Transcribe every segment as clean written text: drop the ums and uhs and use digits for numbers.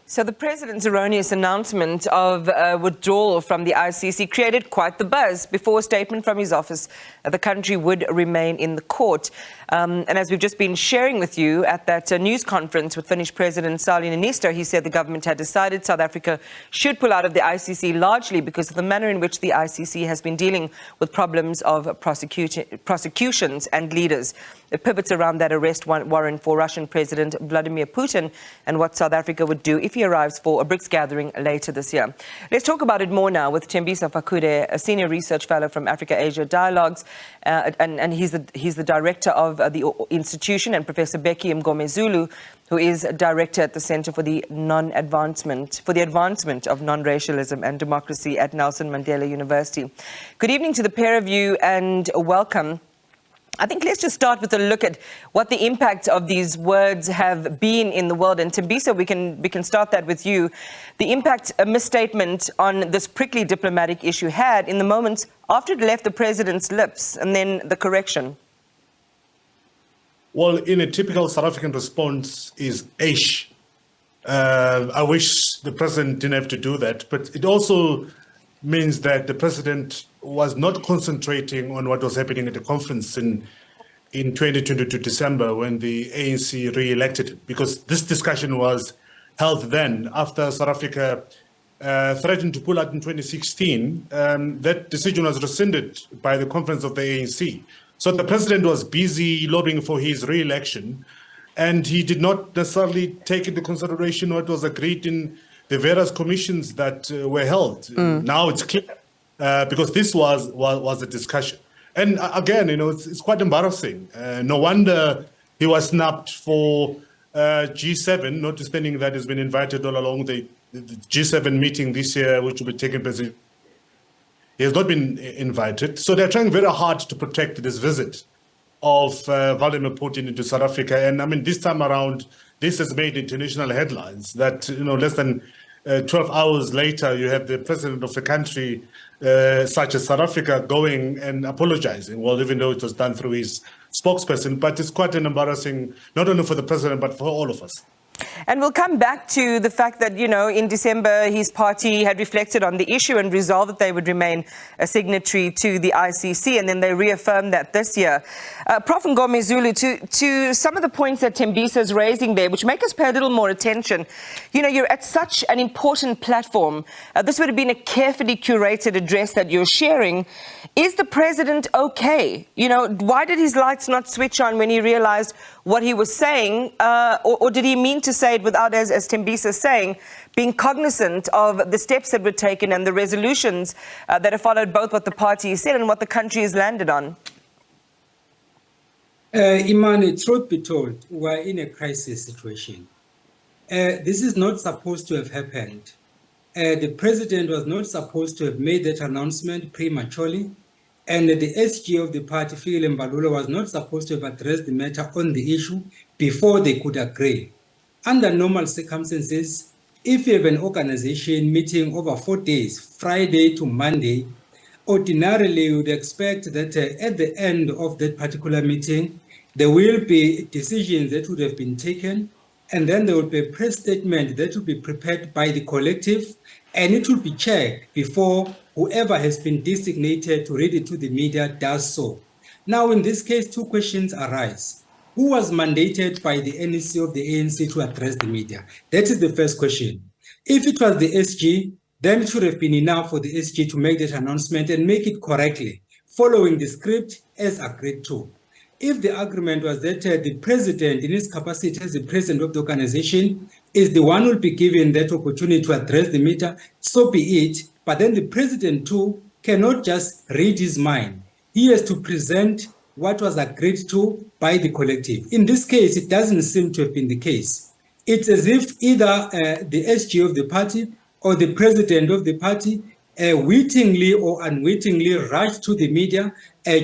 So the president's erroneous announcement of withdrawal from the ICC created quite the buzz. Before a statement from his office, the country would remain in the court. And as we've just been sharing with you at that news conference with Finnish President Sauli Niinisto, he said the government had decided South Africa should pull out of the ICC largely because of the manner in which the ICC has been dealing with problems of prosecutions and leaders. It pivots around that arrest warrant for Russian President Vladimir Putin and what South Africa would do if he arrives for a BRICS gathering later this year. Let's talk about it more now with Tembisa Fakude, a senior research fellow from Africa-Asia Dialogues, and he's the director of the institution, and Professor Bheki Mngomezulu, who is director at the Center for the Advancement of Non-Racialism and Democracy at Nelson Mandela University. Good evening to the pair of you and welcome. I think let's just start with a look at what the impact of these words have been in the world. And Tembisa, we can start that with you. The impact a misstatement on this prickly diplomatic issue had in the moments after it left the president's lips, and then the correction. Well, in a typical South African response is eish. I wish the president didn't have to do that, but it also means that the president was not concentrating on what was happening at the conference in 2022 December when the ANC re-elected him, because this discussion was held then after South Africa threatened to pull out in 2016. That decision was rescinded by the conference of the ANC. So the president was busy lobbying for his re-election, and he did not necessarily take into consideration what was agreed in the various commissions that were held. Now it's clear, because this was a discussion. And again, it's quite embarrassing. No wonder he was snapped for G7, notwithstanding that he's been invited all along the G7 meeting this year, which will be taking place. He has not been invited. So they're trying very hard to protect this visit of Vladimir Putin into South Africa. And I mean, this time around, this has made international headlines that, less than 12 hours later, you have the president of a country such as South Africa going and apologizing. Well, even though it was done through his spokesperson, but it's quite an embarrassing, not only for the president, but for all of us. And we'll come back to the fact that, in December, his party had reflected on the issue and resolved that they would remain a signatory to the ICC, and then they reaffirmed that this year. Prof Mngomezulu, to some of the points that Tembisa is raising there, which make us pay a little more attention. You're at such an important platform. This would have been a carefully curated address that you're sharing. Is the president okay? Why did his lights not switch on when he realized what he was saying, or did he mean to say it without, as Tembisa is saying, being cognizant of the steps that were taken and the resolutions that have followed both what the party said and what the country has landed on? Imani, truth be told, we're in a crisis situation. This is not supposed to have happened. The president was not supposed to have made that announcement prematurely. And the SG of the party, Cyril Ramaphosa, was not supposed to have addressed the matter on the issue before they could agree. Under normal circumstances, if you have an organization meeting over 4 days, Friday to Monday, ordinarily you would expect that at the end of that particular meeting, there will be decisions that would have been taken, and then there will be a press statement that will be prepared by the collective, and it will be checked before whoever has been designated to read it to the media does so. Now, in this case, two questions arise. Who was mandated by the NEC of the ANC to address the media? That is the first question. If it was the SG, then it should have been enough for the SG to make that announcement and make it correctly, following the script as agreed to. If the agreement was that the president, in his capacity as the president of the organization, is the one who will be given that opportunity to address the media, so be it. But then the president, too, cannot just read his mind. He has to present what was agreed to by the collective. In this case, it doesn't seem to have been the case. It's as if either the SG of the party or the president of the party wittingly or unwittingly rushed to the media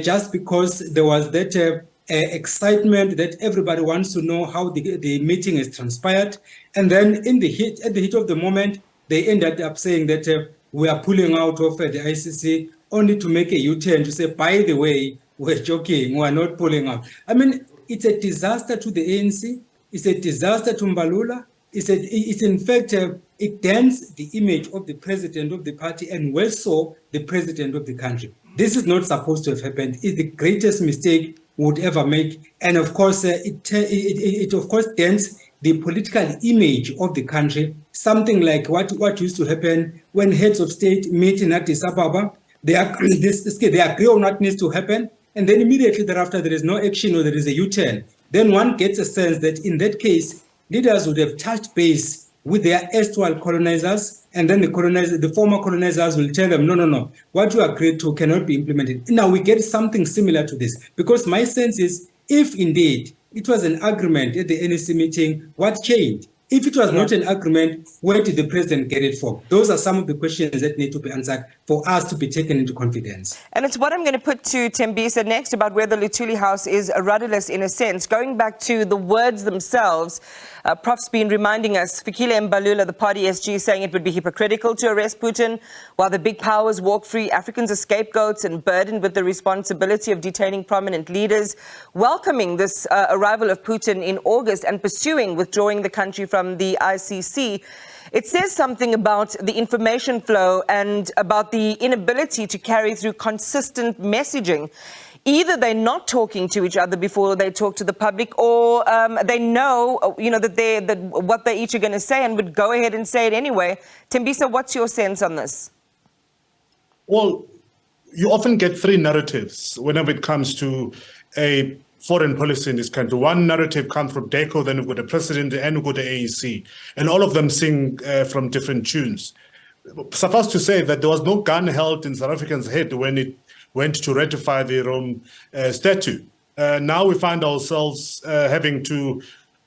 just because there was that excitement that everybody wants to know how the meeting has transpired. And then at the heat of the moment, they ended up saying that we are pulling out of the ICC, only to make a U-turn to say, by the way, we're joking, we're not pulling out. I mean, it's a disaster to the ANC, it's a disaster to Mbalula, is that it's in fact, it dents the image of the president of the party and well so the president of the country. This is not supposed to have happened. It's the greatest mistake we would ever make. And of course, it of course dents the political image of the country, something like what used to happen when heads of state meet in Addis Ababa. They agree on what needs to happen, and then immediately thereafter there is no action or there is a U-turn. Then one gets a sense that in that case, leaders would have touched base with their erstwhile colonizers, and then the former colonizers will tell them, no, what you agreed to cannot be implemented. Now we get something similar to this, because my sense is, if indeed it was an agreement at the NEC meeting, what changed? If it was not an agreement, where did the president get it from? Those are some of the questions that need to be answered for us to be taken into confidence. And it's what I'm going to put to Tembisa next about whether Luthuli House is rudderless in a sense. Going back to the words themselves, Prof's been reminding us, Fikile Mbalula, the party SG, saying it would be hypocritical to arrest Putin, while the big powers walk free. Africans are scapegoats and burdened with the responsibility of detaining prominent leaders, welcoming this arrival of Putin in August and pursuing withdrawing the country from the ICC. It says something about the information flow and about the inability to carry through consistent messaging. Either they're not talking to each other before they talk to the public, or they know, that what they each are going to say and would go ahead and say it anyway. Tembisa, what's your sense on this? Well, you often get three narratives whenever it comes to a foreign policy in this country. One narrative comes from DECO, then we've got the president, and we've got the AEC, and all of them sing from different tunes. Suffice to say that there was no gun held in South Africa's head when it went to ratify the Rome Statute. Now we find ourselves having to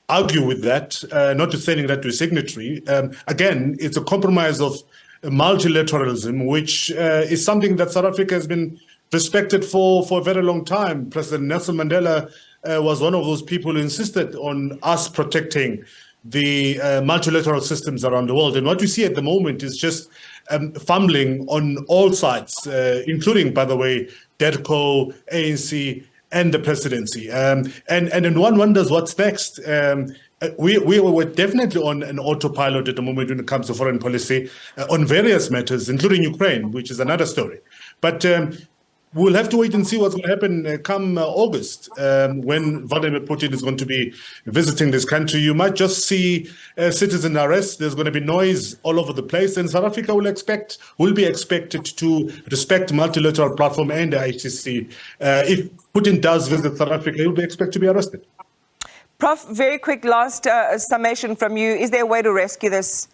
argue with that, notwithstanding that we're signatory. Again, it's a compromise of multilateralism, which is something that South Africa has been respected for a very long time. President Nelson Mandela was one of those people who insisted on us protecting the multilateral systems around the world. And what we see at the moment is just fumbling on all sides, including, by the way, DERCO, ANC, and the presidency. And then one wonders what's next. We're definitely on an autopilot at the moment when it comes to foreign policy on various matters, including Ukraine, which is another story. But we'll have to wait and see what's going to happen come August, when Vladimir Putin is going to be visiting this country. You might just see citizen arrests. There's going to be noise all over the place, and South Africa will be expected to respect multilateral platform and the ICC. If Putin does visit South Africa, he'll be expected to be arrested. Prof, very quick last summation from you. Is there a way to rescue this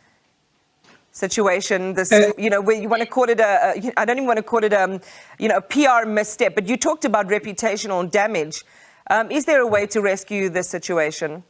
situation, this, where you want to call it I don't even want to call it, a PR misstep, but you talked about reputational damage. Is there a way to rescue this situation?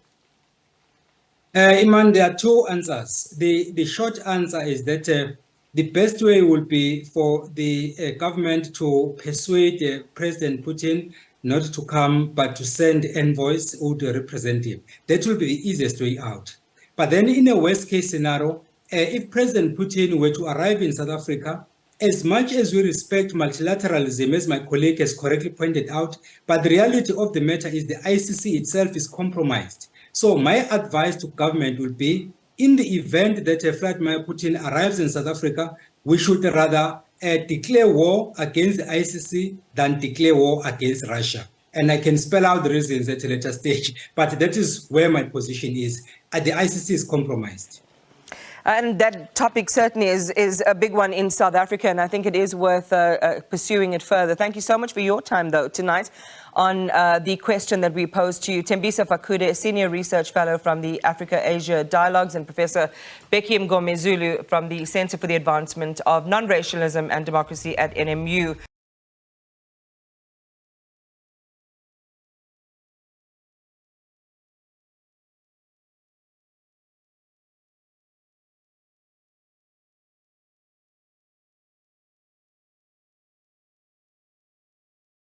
Iman, there are two answers. The short answer is that the best way would be for the government to persuade President Putin not to come, but to send envoys or to represent him. That will be the easiest way out. But then in a worst case scenario, if President Putin were to arrive in South Africa, as much as we respect multilateralism, as my colleague has correctly pointed out, but the reality of the matter is the ICC itself is compromised. So my advice to government will be, in the event that Vladimir Putin arrives in South Africa, we should rather declare war against the ICC than declare war against Russia. And I can spell out the reasons at a later stage, but that is where my position is. The ICC is compromised. And that topic certainly is a big one in South Africa, and I think it is worth pursuing it further. Thank you so much for your time, though, tonight on the question that we posed to you. Tembisa Fakude, a Senior Research Fellow from the Africa-Asia Dialogues, and Professor Bheki Mngomezulu from the Center for the Advancement of Non-Racialism and Democracy at NMU.